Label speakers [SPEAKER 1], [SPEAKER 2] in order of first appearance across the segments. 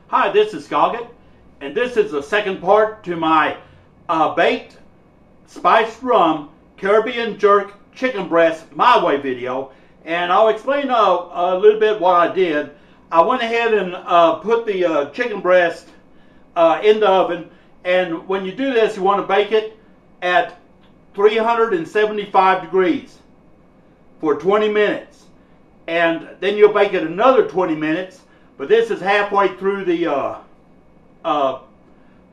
[SPEAKER 1] Hi, this is Scoggett, and this is the second part to my baked spiced rum Caribbean jerk chicken breast my way video, and I'll explain a little bit what I did. I went ahead and put the chicken breast in the oven, and when you do this, you want to bake it at 375 degrees for 20 minutes, and then you'll bake it another 20 minutes. But this is halfway through the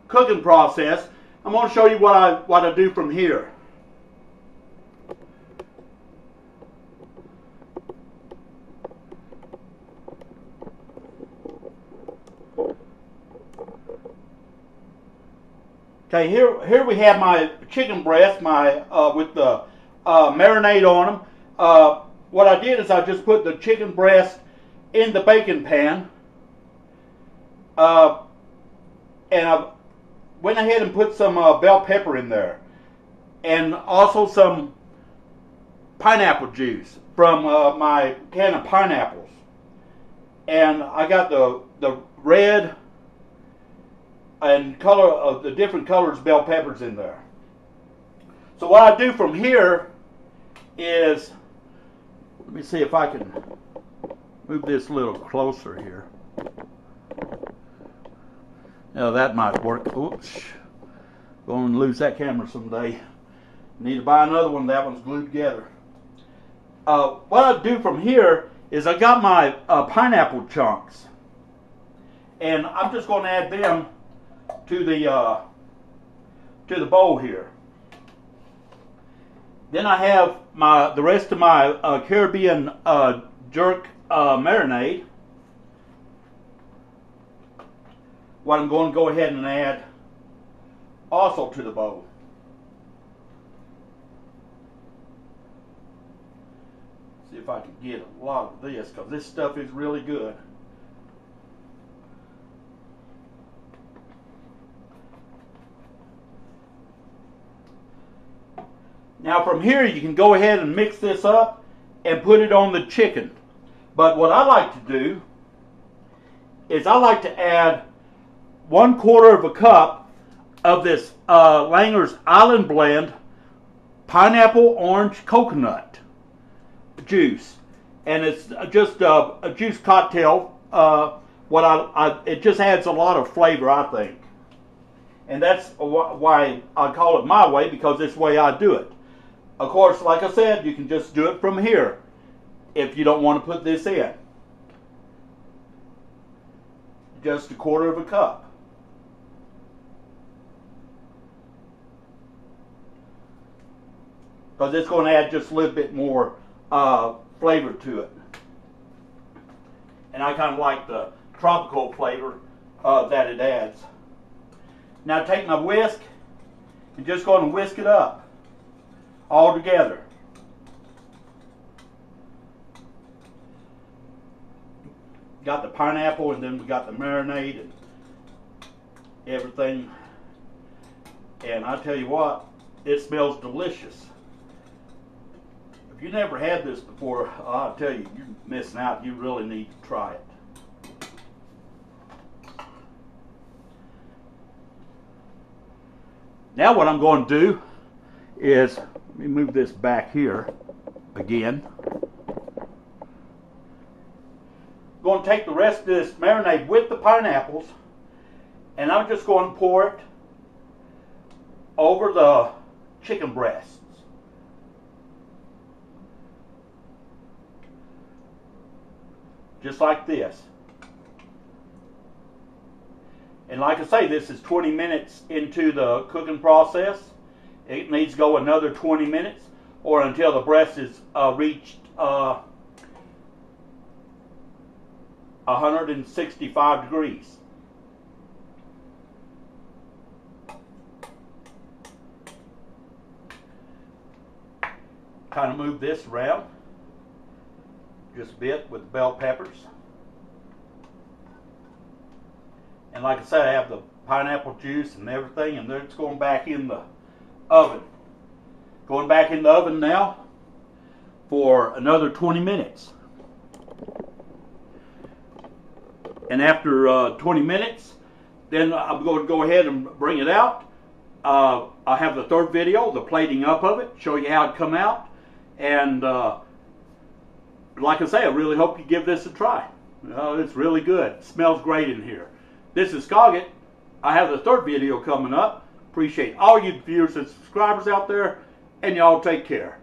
[SPEAKER 1] cooking process. I'm going to show you what I do from here. Okay, here we have my chicken breast, with the marinade on them. What I did is I just put the chicken breast in the baking pan, and I went ahead and put some bell pepper in there, and also some pineapple juice from my can of pineapples. And I got the red and color of the different colors bell peppers in there. So what I do from here is, let me see if I can move this a little closer here. Now that might work. Oops. Going to lose that camera someday. Need to buy another one. That one's glued together. What I do from here is I got my pineapple chunks, and I'm just going to add them to the bowl here. Then I have the rest of my Caribbean jerk marinade. What I'm going to go ahead and add also to the bowl. See if I can get a lot of this, because this stuff is really good. Now from here you can go ahead and mix this up and put it on the chicken. But what I like to do is I like to add 1/4 of a cup of this Langer's Island Blend pineapple orange coconut juice, and it's just a juice cocktail. It just adds a lot of flavor, I think, and that's why I call it my way, because this way I do it. Of course, like I said, you can just do it from here if you don't want to put this in. Just 1/4 of a cup. Because it's going to add just a little bit more flavor to it. And I kind of like the tropical flavor that it adds. Now take my whisk and just going to whisk it up all together. Got the pineapple, and then we got the marinade and everything. And I tell you what, it smells delicious. If you never had this before, I'll tell you, you're missing out. You really need to try it. Now what I'm going to do is, let me move this back here again. I'm going to take the rest of this marinade with the pineapples, and I'm just going to pour it over the chicken breasts. Just like this. And like I say, this is 20 minutes into the cooking process. It needs to go another 20 minutes, or until the breast is reached 165 degrees. Kind of move this around just a bit with the bell peppers. And like I said, I have the pineapple juice and everything, and it's going back in the oven. Going back in the oven now for another 20 minutes. And after 20 minutes, then I'm going to go ahead and bring it out. I have the third video, the plating up of it, show you how it come out. And like I say, I really hope you give this a try. It's really good. It smells great in here. This is Scoggett. I have the third video coming up. Appreciate all you viewers and subscribers out there, and y'all take care.